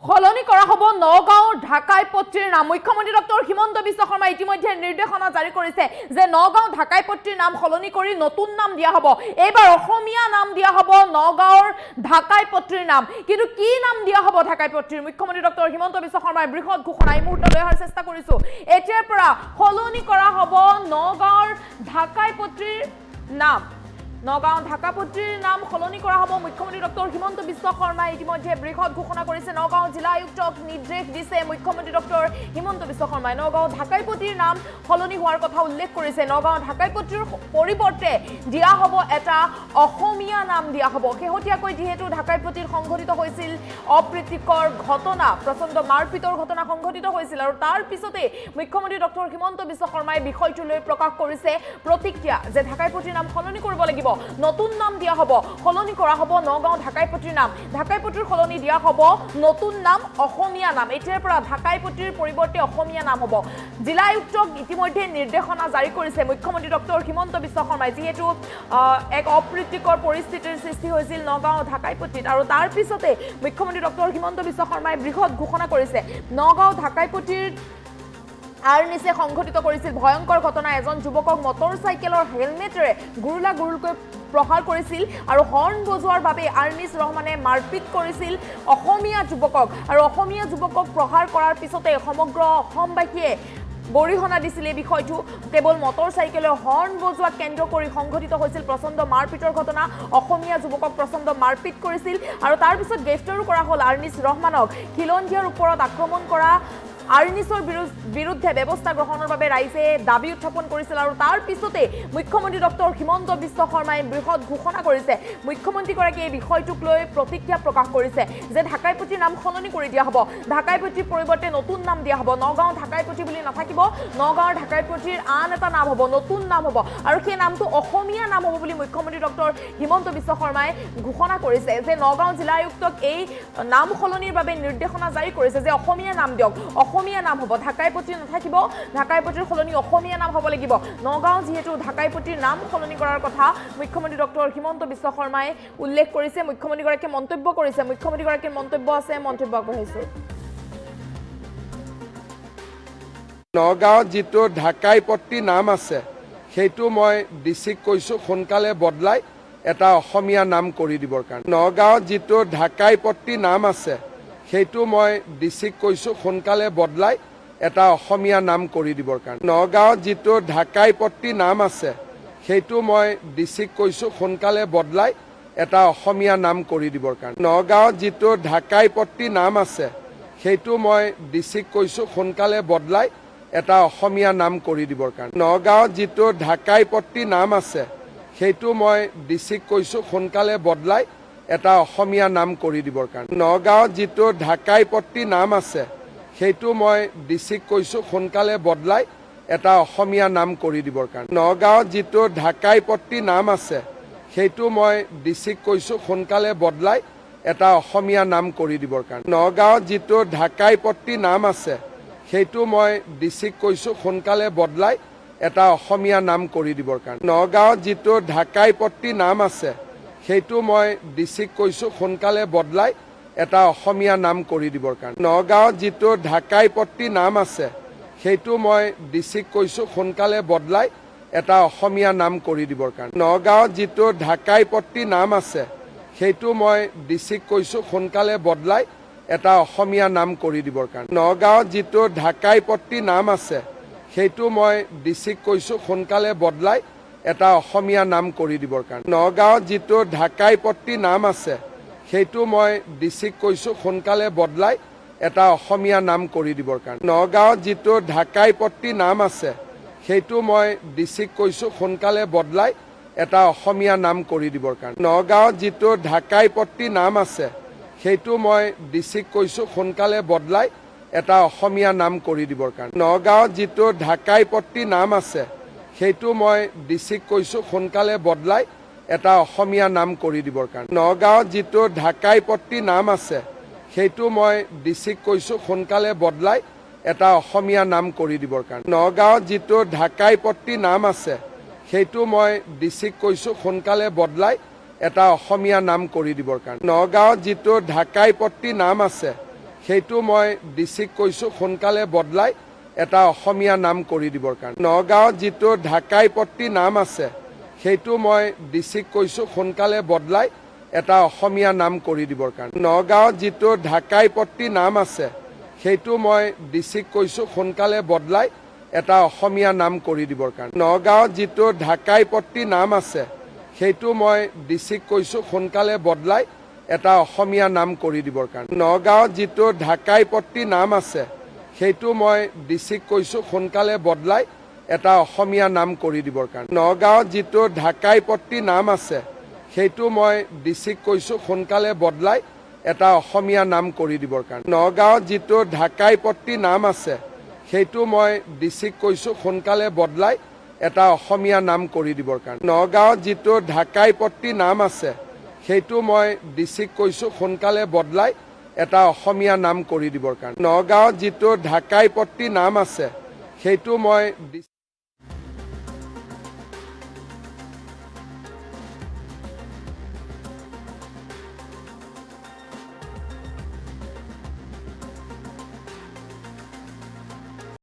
সলনি কৰা হ'ব নগাঁও ঢাকাই পট্টিৰ নাম। মুখ্যমন্ত্ৰী ডক্টৰ হিমন্ত বিশ্ব শৰ্মাই ইতিমধ্যে নিৰ্দেশনা জাৰি কৰিছে যে নগাঁও ঢাকাই পট্টিৰ নাম সলনি কৰি নতুন নাম দিয়া হ'ব। এইবাৰ অসমীয়া নাম দিয়া হ'ব নগাঁওৰ ঢাকাই পট্টিৰ নাম। কিন্তু কি নাম দিয়া হ'ব ঢাকাই পট্টিৰ? মুখ্যমন্ত্ৰী ডক্টৰ হিমন্ত বিশ্ব শৰ্মাই বৃহৎ ঘোষণা এই মুহূৰ্তত লৈ অহাৰ চেষ্টা কৰিছো। এতিয়াৰ পৰা সলনি কৰা হ'ব নগাঁওৰ ঢাকাই পট্টিৰ নাম। নগাঁও ঢাকা পট্টিৰ নাম সলনি কৰা হ'ব। মুখ্যমন্ত্ৰী ডক্টৰ হিমন্ত বিশ্ব শৰ্মাই ইতিমধ্যে বৃহৎ ঘোষণা কৰিছে। নগাঁও জিলা আয়ুক্তক নিৰ্দেশ দিছে মুখ্যমন্ত্ৰী ডক্টৰ হিমন্ত বিশ্ব শৰ্মাই। নগাঁও ঢাকাই পট্টিৰ নাম সলনি হোৱাৰ কথা উল্লেখ কৰিছে। নগাঁও ঢাকাই পট্টিৰ পৰিৱৰ্তে দিয়া হ'ব এটা অসমীয়া নাম দিয়া হ'ব। শেহতীয়াকৈ যিহেতু ঢাকাই পট্টিত সংঘটিত হৈছিল অপ্ৰীতিকৰ ঘটনা, প্ৰচণ্ড মাৰপিটৰ ঘটনা সংঘটিত হৈছিল আৰু তাৰ পিছতে মুখ্যমন্ত্ৰী ডক্টৰ হিমন্ত বিশ্ব শৰ্মাই বিষয়টো লৈ প্ৰকাশ কৰিছে প্ৰতিক্ৰিয়া যে ঢাকাই পট্টিৰ নাম সলনি কৰিব লাগিব, নতুন নাম দিয়া হ'ব। সলনি কৰা হ'ব নগাঁও ঢাকাই পট্টিৰ নাম। ঢাকাই পট্টিৰ সলনি দিয়া হ'ব নতুন নাম অসমীয়া নাম। এতিয়াৰ পৰা ঢাকাই পট্টিৰ পৰিৱৰ্তে অসমীয়া নাম হ'ব। জিলা আয়ুক্তক ইতিমধ্যে নিৰ্দেশনা জাৰি কৰিছে মুখ্যমন্ত্ৰী ডক্টৰ হিমন্ত বিশ্ব শৰ্মাই। যিহেতু এক অপ্ৰীতিকৰ পৰিস্থিতিৰ সৃষ্টি হৈছিল নগাঁও ঢাকাই পট্টিত আৰু তাৰ পিছতে মুখ্যমন্ত্ৰী ডক্টৰ হিমন্ত বিশ্ব শৰ্মাই বৃহৎ ঘোষণা কৰিছে। নগাঁও ঢাকাই পট্টিৰ আৰ্নিছে সংঘটিত কৰিছিল ভয়ংকৰ ঘটনা। এজন যুৱকক মটৰচাইকেলৰ হেলমেটেৰে গুৰুলকৈ প্ৰহাৰ কৰিছিল আৰু হৰ্ণ বজোৱাৰ বাবে আৰ্নিছ ৰহমানে মাৰপিট কৰিছিল অসমীয়া যুৱকক আৰু অসমীয়া যুৱকক প্ৰহাৰ কৰাৰ পিছতে সমগ্ৰ অসমবাসীয়ে গৰিহণা দিছিল। এই বিষয়টো কেৱল মটৰচাইকেলৰ হৰ্ণ বজোৱা কেন্দ্ৰ কৰি সংঘটিত হৈছিল প্ৰচণ্ড মাৰপিটৰ ঘটনা। অসমীয়া যুৱকক প্ৰচণ্ড মাৰপিট কৰিছিল আৰু তাৰ পিছত গ্ৰেপ্তাৰো কৰা হ'ল আৰ্নিছ ৰহমানক। খিলঞ্জীয়াৰ ওপৰত আক্ৰমণ কৰা আৰ্নিছৰ বিৰুদ্ধে ব্যৱস্থা গ্ৰহণৰ বাবে ৰাইজে দাবী উত্থাপন কৰিছিল আৰু তাৰ পিছতে মুখ্যমন্ত্ৰী ডক্টৰ হিমন্ত বিশ্ব শৰ্মাই বৃহৎ ঘোষণা কৰিছে। মুখ্যমন্ত্ৰীগৰাকীয়ে এই বিষয়টোক লৈ প্ৰতিক্ৰিয়া প্ৰকাশ কৰিছে যে ঢাকাই পট্টিৰ নাম সলনি কৰি দিয়া হ'ব। ঢাকাই পট্টিৰ পৰিৱৰ্তে নতুন নাম দিয়া হ'ব। নগাঁও ঢাকাই পট্টি বুলি নাথাকিব, নগাঁৱৰ ঢাকাই পট্টিৰ আন এটা নাম হ'ব, নতুন নাম হ'ব আৰু সেই নামটো অসমীয়া নাম হ'ব বুলি মুখ্যমন্ত্ৰী ডক্টৰ হিমন্ত বিশ্ব শৰ্মাই ঘোষণা কৰিছে যে নগাঁও জিলা আয়ুক্তক এই নাম সলনিৰ বাবে নিৰ্দেশনা জাৰি কৰিছে যে অসমীয়া নাম দিয়ক, অসমীয়া নাম হ'ব। ঢাকাই পট্টি নাথাকিব, ঢাকাই পট্টিৰ সলনি অসমীয়া নাম হ'ব লাগিব। নগাঁও যিহেতু ঢাকাই পট্টিৰ নাম সলনি কৰাৰ কথা মুখ্যমন্ত্ৰী ডক্টৰ হিমন্ত বিশ্ব শৰ্মাই উল্লেখ কৰিছে। মুখ্যমন্ত্ৰীগৰাকীয়ে মন্তব্য কৰিছে। মুখ্যমন্ত্ৰীগৰাকীৰ মন্তব্য আছে, মন্তব্য আগবঢ়াইছো। নগাঁৱত যিটো ঢাকাই পট্টি নাম আছে সেইটো মই ডিচিক কৈছোঁ সোনকালে বদলাই এটা অসমীয়া নাম কৰি দিবৰ কাৰণে। নগাঁৱত যিটো ঢাকাই পট্টি নাম আছে সেইটো মই ডিচিক কৈছোঁ সোনকালে বদলাই এটা অসমীয়া নাম কৰি দিবৰ কাৰণে। নগাঁৱত যিটো ঢাকাই পট্টি নাম আছে সেইটো মই ডিচিক কৈছোঁ সোনকালে বদলাই এটা অসমীয়া নাম কৰি দিবৰ কাৰণে। নগাঁৱত যিটো ঢাকাই পট্টি নাম আছে সেইটো মই ডিচিক কৈছোঁ সোনকালে বদলাই এটা অসমীয়া নাম কৰি দিবৰ কাৰণে। নগাঁৱত যিটো ঢাকাই পট্টি নাম আছে সেইটো মই ডিচিক কৈছোঁ সোনকালে বদলাই এটা অসমীয়া নাম কৰি দিবৰ কাৰণে। নগাঁৱত যিটো ঢাকাই পট্টি নাম আছে সেইটো মই ডিচিক কৈছোঁ সোনকালে বদলাই এটা অসমীয়া নাম কৰি দিবৰ কাৰণে। নগাঁৱত যিটো ঢাকাই পট্টি নাম আছে সেইটো মই ডিচিক কৈছোঁ সোনকালে বদলাই এটা অসমীয়া নাম কৰি দিবৰ কাৰণে। নগাঁৱত যিটো ঢাকাই পট্টি নাম আছে সেইটো মই ডিচিক কৈছোঁ সোনকালে বদলাই এটা অসমীয়া নাম কৰি দিবৰ কাৰণে। নগাঁৱত যিটো ঢাকাই পট্টি নাম আছে সেইটো মই ডিচিক কৈছোঁ সোনকালে বদলাই এটা অসমীয়া নাম কৰি দিবৰ কাৰণে। নগাঁৱত যিটো ঢাকাই পট্টি নাম আছে সেইটো মই ডিচিক কৈছোঁ সোনকালে বদলাই এটা অসমীয়া নাম কৰি দিবৰ কাৰণে। নগাঁৱত যিটো ঢাকাই পট্টি নাম আছে সেইটো মই ডিচিক কৈছোঁ সোনকালে বদলাই এটা অসমীয়া নাম কৰি দিবৰ কাৰণে। নগাঁৱত যিটো ঢাকাই পট্টি নাম আছে সেইটো মই ডিচিক কৈছোঁ সোনকালে বদলাই এটা অসমীয়া নাম কৰি দিবৰ কাৰণে। নগাঁৱত যিটো ঢাকাই পট্টি নাম আছে সেইটো মই ডিচিক কৈছোঁ সোনকালে বদলাই এটা অসমীয়া নাম কৰি দিবৰ কাৰণে। নগাঁৱত যিটো ঢাকাই পট্টি নাম আছে সেইটো মই ডিচিক কৈছোঁ সোনকালে বদলাই এটা অসমীয়া নাম কৰি দিবৰ কাৰণে। নগাঁৱত যিটো ঢাকাই পট্টি নাম আছে সেইটো মই ডিচিক কৈছোঁ সোনকালে বদলাই এটা অসমীয়া নাম কৰি দিবৰ কাৰণে। নগাঁৱত যিটো ঢাকাই পট্টি নাম আছে সেইটো মই ডিচিক কৈছোঁ সোনকালে বদলাই এটা অসমীয়া নাম কৰি দিবৰ কাৰণে। নগাঁৱত যিটো ঢাকাই পট্টি নাম আছে সেইটো মই ডিচিক কৈছোঁ সোনকালে বদলাই এটা অসমীয়া নাম কৰি দিবৰ কাৰণে। নগাঁৱত যিটো ঢাকাই পট্টি নাম আছে সেইটো মই ডিচিক কৈছোঁ সোনকালে বদলাই এটা অসমীয়া নাম কৰি দিবৰ কাৰণে। নগাঁৱত যিটো ঢাকাই পট্টি নাম আছে সেইটো মই ডিচিক কৈছোঁ সোনকালে বদলাই এটা অসমীয়া নাম কৰি দিবৰ কাৰণে। নগাঁৱত যিটো ঢাকাই পট্টি নাম আছে সেইটো মই ডিচিক কৈছোঁ সোনকালে বদলাই এটা অসমীয়া নাম কৰি দিবৰ কাৰণে। নগাঁৱত যিটো ঢাকাই পট্টি নাম আছে সেইটো মই ডিচিক কৈছোঁ সোনকালে বদলাই এটা অসমীয়া নাম কৰি দিবৰ কাৰণে। নগাঁৱত যিটো ঢাকাই পট্টি নাম আছে সেইটো মই ডিচিক কৈছোঁ সোনকালে বদলাই এটা অসমীয়া নাম কৰি দিবৰ কাৰণে। নগাঁৱত যিটো ঢাকাই পট্টি নাম আছে সেইটো মই ডিচিক কৈছোঁ সোনকালে বদলাই এটা অসমীয়া নাম কৰি দিবৰ কাৰণে। নগাঁৱত যিটো ঢাকাই পট্টি নাম আছে সেইটো মই ডিচিক কৈছোঁ সোনকালে বদলাই এটা অসমীয়া নাম কৰি দিবৰ কাৰণে। নগাঁৱত যিটো ঢাকাই পট্টি নাম আছে সেইটো মই ডিচিক কৈছোঁ সোনকালে বদলাই এটা অসমীয়া নাম কৰি দিবৰ কাৰণে। নগাঁৱত যিটো ঢাকাই পট্টি নাম আছে সেইটো মই ডিচিক কৈছোঁ সোনকালে বদলাই এটা অসমীয়া নাম কৰি দিবৰ কাৰণে। নগাঁৱত যিটো ঢাকাই পট্টি নাম আছে সেইটো মই